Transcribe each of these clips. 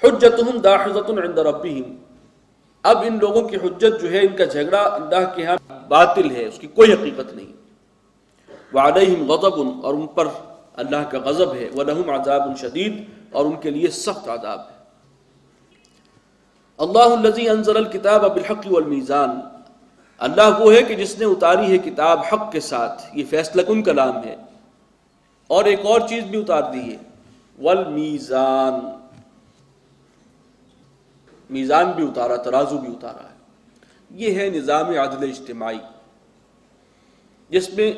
حجتہم داحضۃ عند ربہم، اب ان لوگوں کی حجت جو ہے، ان کا جھگڑا اللہ کے ہاں باطل ہے، اس کی کوئی حقیقت نہیں۔ وعلیہم غضب، اور ان پر اللہ کا غضب ہے، ولہم عذاب شدید، اور ان کے لیے سخت عذاب ہے۔ اللہ الذی انزل الکتاب بالحق والمیزان، اللہ وہ ہے کہ جس نے اتاری ہے کتاب حق کے ساتھ، یہ فیصلہ کن کلام ہے، اور ایک اور چیز بھی اتار دی ہے، والمیزان، میزان بھی اتارا، ترازو بھی اتارا ہے۔ یہ ہے نظام عدل اجتماعی، جس میں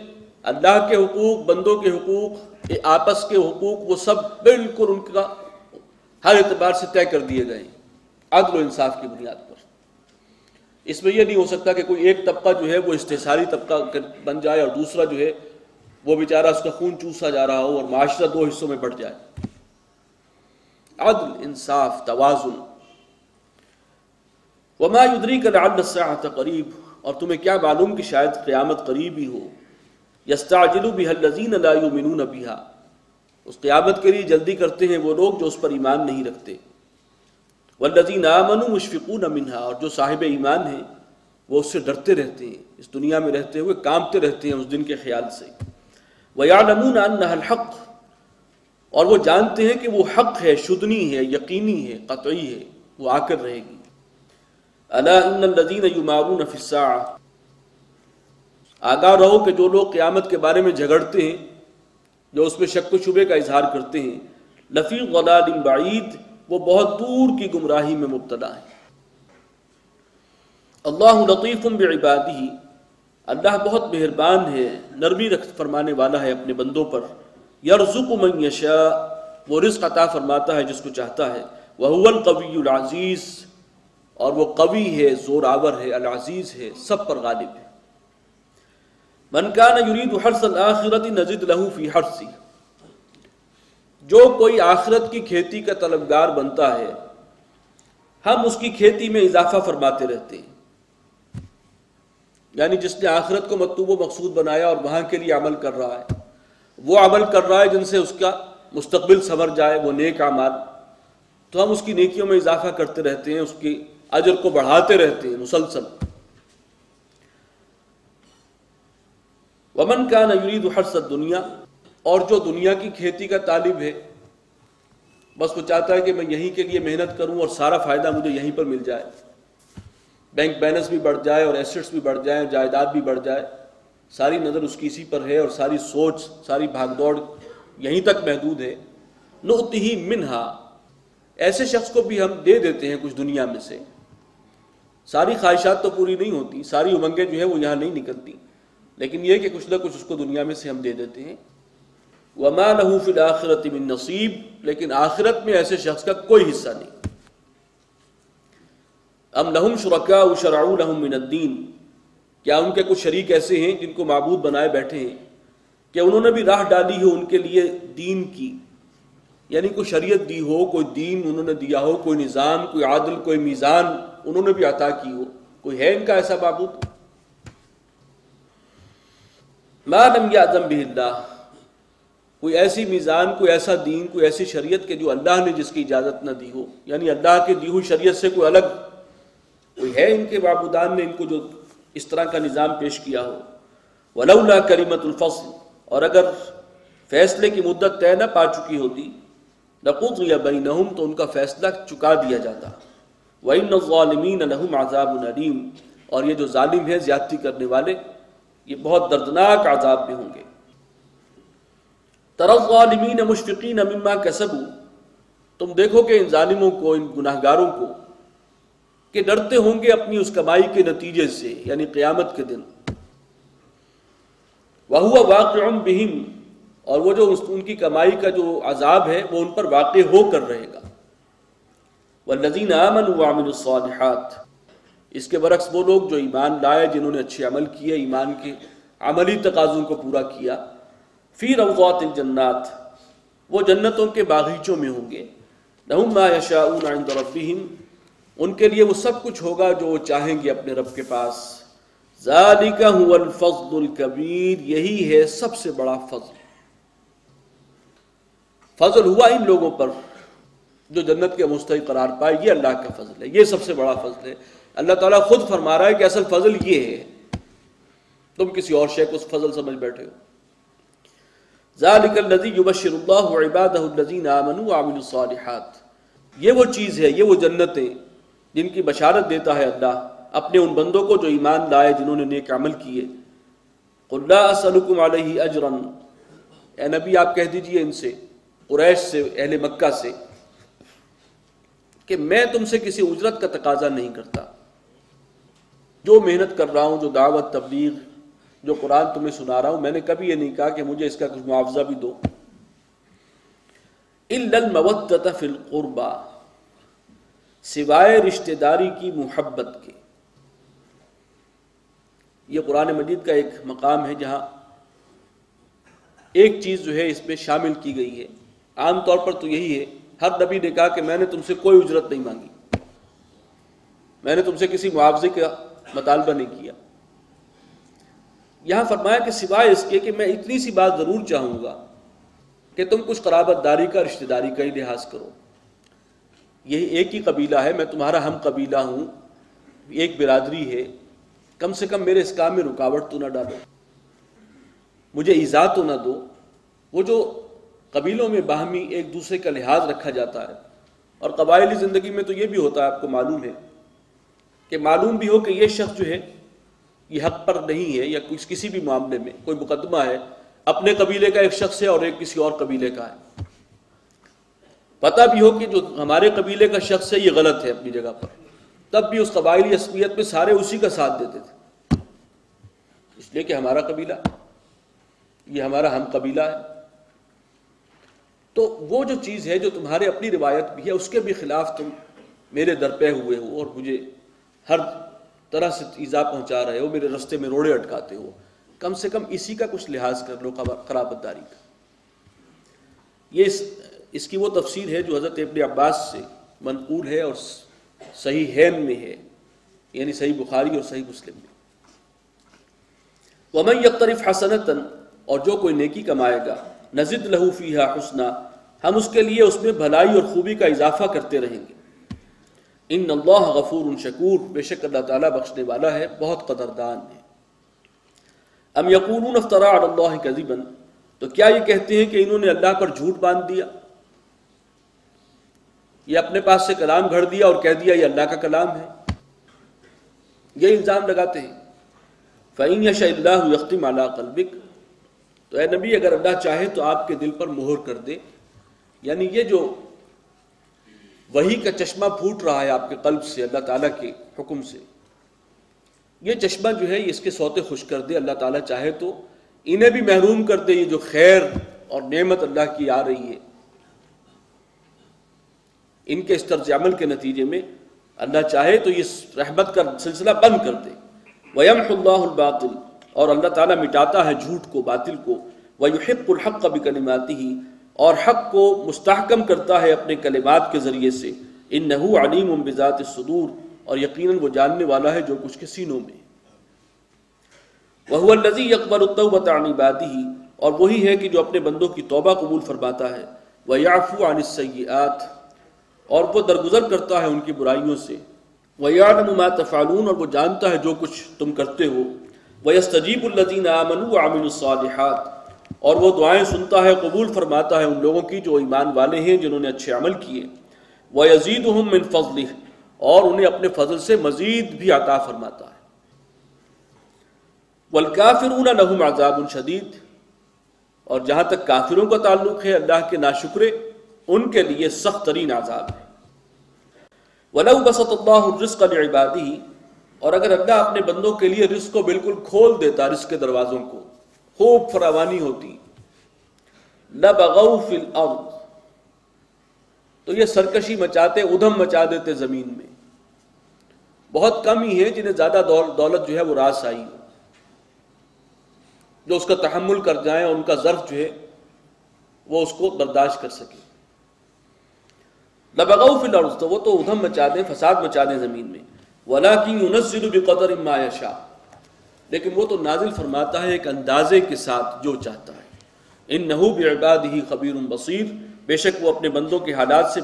اللہ کے حقوق، بندوں کے حقوق، آپس کے حقوق، وہ سب بالکل ان کا ہر اعتبار سے طے کر دیے گئے ہیں، عدل و انصاف کی بنیاد پر۔ اس میں یہ نہیں ہو سکتا کہ کوئی ایک طبقہ جو ہے وہ استحصالی طبقہ بن جائے اور دوسرا جو ہے وہ بیچارہ اس کا خون چوسا جا رہا ہو اور معاشرہ دو حصوں میں بٹ جائے۔ عدل، انصاف، توازن۔ وما يدريك لعل الساعة قریب، اور تمہیں کیا معلوم کہ شاید قیامت قریب ہی ہو۔ يستعجل بها الذين لا يؤمنون بها، اس قیامت کے لیے جلدی کرتے ہیں وہ لوگ جو اس پر ایمان نہیں رکھتے۔ والذین آمنوا مشفقون منها، اور جو صاحب ایمان ہیں وہ اس سے ڈرتے رہتے ہیں، اس دنیا میں رہتے ہوئے کانپتے رہتے ہیں اس دن کے خیال سے۔ وَيَعْلَمُونَ أَنَّهَا الْحَقُّ، اور وہ جانتے ہیں کہ وہ حق ہے، شدنی ہے، یقینی ہے، قطعی ہے، وہ آ کر رہے گی۔ أَلَا إِنَّ الَّذِينَ يُمَارُونَ فِي السَّاعَةِ، آگاہ رہو کہ جو لوگ قیامت کے بارے میں جھگڑتے ہیں، جو اس میں شک و شبے کا اظہار کرتے ہیں، لفی ضلال بعید، وہ بہت دور کی گمراہی میں مبتلا ہیں۔ اللہ لطیف بعبادہ، اللہ بہت مہربان ہے، نرمی رکھ فرمانے والا ہے اپنے بندوں پر۔ یرزق من یشاء، وہ رزق عطا فرماتا ہے جس کو چاہتا ہے۔ وہو القوی العزیز، اور وہ قوی ہے، زور آور ہے، العزیز ہے، سب پر غالب ہے۔ من کان یرید حرث الآخرۃ نزد لہ فی حرثہ، جو کوئی آخرت کی کھیتی کا طلبگار بنتا ہے ہم اس کی کھیتی میں اضافہ فرماتے رہتے ہیں۔ یعنی جس نے آخرت کو مطلوب و مقصود بنایا اور وہاں کے لیے عمل کر رہا ہے، وہ عمل کر رہا ہے جن سے اس کا مستقبل سنور جائے، وہ نیک اعمال، تو ہم اس کی نیکیوں میں اضافہ کرتے رہتے ہیں، اس کی اجر کو بڑھاتے رہتے ہیں مسلسل۔ ومن کان یرید حرث الدنیا، اور جو دنیا کی کھیتی کا طالب ہے، بس وہ چاہتا ہے کہ میں یہیں کے لیے محنت کروں اور سارا فائدہ مجھے یہیں پر مل جائے، بینک بیلنس بھی بڑھ جائے اور ایسٹس بھی بڑھ جائیں، جائیداد بھی بڑھ جائے، ساری نظر اس کی اسی پر ہے اور ساری سوچ، ساری بھاگ دوڑ یہیں تک محدود ہے۔ نؤتہ منہا، ایسے شخص کو بھی ہم دے دیتے ہیں کچھ دنیا میں سے۔ ساری خواہشات تو پوری نہیں ہوتی، ساری امنگیں جو ہے وہ یہاں نہیں نکلتی، لیکن یہ کہ کچھ نہ کچھ اس کو دنیا میں سے ہم دے دیتے ہیں۔ وما لہ فی الآخرۃ من نصیب، لیکن آخرت میں ایسے شخص کا کوئی حصہ نہیں۔ ام لہم شرکاء شرعوا لہم من الدین، کیا ان کے کچھ شریک ایسے ہیں جن کو معبود بنائے بیٹھے ہیں کہ انہوں نے بھی راہ ڈالی ہو ان کے لیے دین کی، یعنی کوئی شریعت دی ہو، کوئی دین انہوں نے دیا ہو، کوئی نظام، کوئی عادل، کوئی میزان انہوں نے بھی عطا کی ہو، کوئی ہے ان کا ایسا معبود؟ ما لم یأذن بہ اللہ، کوئی ایسی میزان، کوئی ایسا دین، کوئی ایسی شریعت کہ جو اللہ نے جس کی اجازت نہ دی ہو، یعنی اللہ کی دی ہوئی شریعت سے کوئی الگ کوئی ہے ان کے معبودان نے ان کو جو اس طرح کا نظام پیش کیا ہو۔ ولولا کلمۃ الفصل، اور اگر فیصلے کی مدت طے نہ پا چکی ہوتی، لقضی بینہم، تو ان کا فیصلہ چکا دیا جاتا۔ وإن الظالمین لہم عذاب علیم، اور یہ جو ظالم ہیں، زیادتی کرنے والے، یہ بہت دردناک عذاب میں ہوں گے۔ تری الظالمین مشفقین مما کسبوا، تم دیکھو کہ ان ظالموں کو، ان گناہگاروں کو، کہ ڈرتے ہوں گے اپنی اس کمائی کے نتیجے سے، یعنی قیامت کے دن۔ وَهُوَ وَاقِعٌ بِهِمْ، اور وہ جو ان کی کمائی کا جو عذاب ہے وہ ان پر واقع ہو کر رہے گا۔ وَالَّذِينَ آمَنُوا وَعَمِلُوا الصَّالِحَاتِ، اس کے برعکس وہ لوگ جو ایمان لائے، جنہوں نے اچھے عمل کیے، ایمان کے عملی تقاضوں کو پورا کیا، فی روضات الجنات، وہ جنتوں کے باغیچوں میں ہوں گے۔ لہم ما یشاءون عند ربہم، ان کے لیے وہ سب کچھ ہوگا جو وہ چاہیں گے اپنے رب کے پاس۔ ذالک هو الفضل الکبیر، یہی ہے سب سے بڑا فضل۔ فضل ہوا ان لوگوں پر جو جنت کے مستحق قرار پائے، یہ اللہ کا فضل ہے، یہ سب سے بڑا فضل ہے۔ اللہ تعالیٰ خود فرما رہا ہے کہ اصل فضل یہ ہے، تم کسی اور شے کو اس فضل سمجھ بیٹھے ہو۔ ذالک الذی یبشر اللہ عبادہ الذین آمنوا وعملوا الصالحات، یہ وہ چیز ہے، یہ وہ جنتیں جن کی بشارت دیتا ہے اللہ اپنے ان بندوں کو جو ایمان لائے، جنہوں نے نیک عمل کیے۔ قل لا اسألکم علیہ اجرا، اے نبی آپ کہہ دیجئے ان سے، قریش سے، اہل مکہ سے، کہ میں تم سے کسی اجرت کا تقاضا نہیں کرتا۔ جو محنت کر رہا ہوں، جو دعوت، تبلیغ، جو قرآن تمہیں سنا رہا ہوں، میں نے کبھی یہ نہیں کہا کہ مجھے اس کا کچھ معاوضہ بھی دو۔ الا المودۃ فی القربى، سوائے رشتہ داری کی محبت کے۔ یہ قرآن مجید کا ایک مقام ہے جہاں ایک چیز جو ہے اس میں شامل کی گئی ہے۔ عام طور پر تو یہی ہے، ہر نبی نے کہا کہ میں نے تم سے کوئی اجرت نہیں مانگی، میں نے تم سے کسی معاوضے کا مطالبہ نہیں کیا۔ یہاں فرمایا کہ سوائے اس کے کہ میں اتنی سی بات ضرور چاہوں گا کہ تم کچھ قرابت داری کا، رشتہ داری کا ہی لحاظ کرو۔ یہی ایک ہی قبیلہ ہے، میں تمہارا ہم قبیلہ ہوں، ایک برادری ہے، کم سے کم میرے اس کام میں رکاوٹ تو نہ ڈالو، مجھے ایذا تو نہ دو۔ وہ جو قبیلوں میں باہمی ایک دوسرے کا لحاظ رکھا جاتا ہے، اور قبائلی زندگی میں تو یہ بھی ہوتا ہے، آپ کو معلوم ہے کہ معلوم بھی ہو کہ یہ شخص جو ہے یہ حق پر نہیں ہے، یا کسی بھی معاملے میں کوئی مقدمہ ہے، اپنے قبیلے کا ایک شخص ہے اور ایک کسی اور قبیلے کا ہے، پتہ بھی ہو کہ جو ہمارے قبیلے کا شخص ہے یہ غلط ہے اپنی جگہ پر، تب بھی اس قبائلی عصبیت میں سارے اسی کا ساتھ دیتے تھے، اس لیے کہ ہمارا قبیلہ، یہ ہمارا ہم قبیلہ ہے۔ تو وہ جو چیز ہے جو تمہارے اپنی روایت بھی ہے، اس کے بھی خلاف تم میرے در پہ ہوئے ہو اور مجھے ہر طرح سے ایذا پہنچا رہے ہو، میرے رستے میں روڑے اٹکاتے ہو، کم سے کم اسی کا کچھ لحاظ کر لو، قرابت داری کا۔ یہ اس کی وہ تفسیر ہے جو حضرت ابن عباس سے منقول ہے اور صحیحین میں ہے، یعنی صحیح بخاری اور صحیح مسلم میں۔ وَمَن يَقْتَرِفْ حَسَنَةً، اور جو کوئی نیکی کمائے گا، نزد لہو فیہا حسنا، ہم اس کے لیے اس میں بھلائی اور خوبی کا اضافہ کرتے رہیں گے۔ ان اللہ غفور شکور، بے شک اللہ تعالیٰ بخشنے والا ہے، بہت قدردان ہے۔ ام یقولون افترا علی اللہ کذبا، تو کیا یہ کہتے ہیں کہ انہوں نے اللہ پر جھوٹ باندھ دیا، یہ اپنے پاس سے کلام گھڑ دیا اور کہہ دیا یہ اللہ کا کلام ہے، یہ الزام لگاتے ہیں۔ فَإِن يَشَإِ اللَّهُ يَخْتِمْ عَلَىٰ قَلْبِكَ، تو اے نبی اگر اللہ چاہے تو آپ کے دل پر مہر کر دے، یعنی یہ جو وحی کا چشمہ پھوٹ رہا ہے آپ کے قلب سے اللہ تعالیٰ کے حکم سے، یہ چشمہ جو ہے اس کے سوتے خوش کر دے، اللہ تعالیٰ چاہے تو انہیں بھی محروم کر دے، یہ جو خیر اور نعمت اللہ کی آ رہی ہے ان کے اس طرز عمل کے نتیجے میں، اللہ چاہے تو یہ رحمت کا سلسلہ بند کر دے۔ وَيَمْحُ اللَّهُ الْبَاطِلَ، اور اللہ تعالیٰ مٹاتا ہے جھوٹ کو، باطل کو۔ وَيُحِقُّ الْحَقَّ بِكَلِمَاتِهِ، اور حق کو مستحکم کرتا ہے اپنے کلمات کے ذریعے سے۔ إِنَّهُ عَلِيمٌ بِذَاتِ الصُّدُورِ، اور یقیناً وہ جاننے والا ہے جو کچھ کے سینوں میں۔ وَهُوَ الَّذِي يَقْبَلُ التَّوْبَةَ عَنْ عِبَادِهِ، اور وہی ہے کہ جو اپنے بندوں کی توبہ قبول فرماتا ہے۔ وَيَعْفُو عَنِ السَّيِّئَاتِ، اور وہ درگزر کرتا ہے ان کی برائیوں سے۔ وَيَعْلَمُ مَا تَفْعَلُونَ، اور وہ جانتا ہے جو کچھ تم کرتے ہو۔ وَيَسْتَجِيبُ الَّذِينَ آمَنُوا وَعَمِلُوا الصَّالِحَاتِ، اور وہ دعائیں سنتا ہے، قبول فرماتا ہے ان لوگوں کی جو ایمان والے ہیں، جنہوں نے اچھے عمل کیے۔ وَيَزِيدُهُم مِّن فَضْلِهِ، اور انہیں اپنے فضل سے مزید بھی عطا فرماتا ہے۔ وَالْكَافِرُونَ لَهُمْ عَذَابٌ شَدِيدٌ، اور جہاں تک کافروں کا تعلق ہے، اللہ کے ناشکرے، ان کے لیے سخت ترین عذاب ہے۔ وَلَوْ بَسَطَ اللَّهُ الرِّزْقَ لِعِبَادِهِ، اور اگر اللہ اپنے بندوں کے لیے رزق کو بالکل کھول دیتا، رزق کے دروازوں کو خوب فراوانی ہوتی، لَبَغَوْا فِي الْأَرْضِ، تو یہ سرکشی مچاتے، ادھم مچا دیتے زمین میں۔ بہت کم ہی ہیں جنہیں زیادہ دولت جو ہے وہ راس آئی ہو، جو اس کا تحمل کر جائیں اور ان کا ظرف جو ہے وہ اس کو برداشت کر سکے۔ لَبَغَوْا فِي الْأَرْضِ، تو وہ تو ادھم مچا دیں، فساد مچا دیں زمین میں۔ وَلَٰكِن يُنَزِّلُ بِقَدَرٍ مَّا يَشَاءُ، لیکن وہ تو نازل فرماتا ہے ایک اندازے کے ساتھ جو چاہتا ہے۔ إِنَّهُ بِعِبَادِهِ خَبِيرٌ بَصِيرٌ، بے شک وہ اپنے بندوں کے حالات سے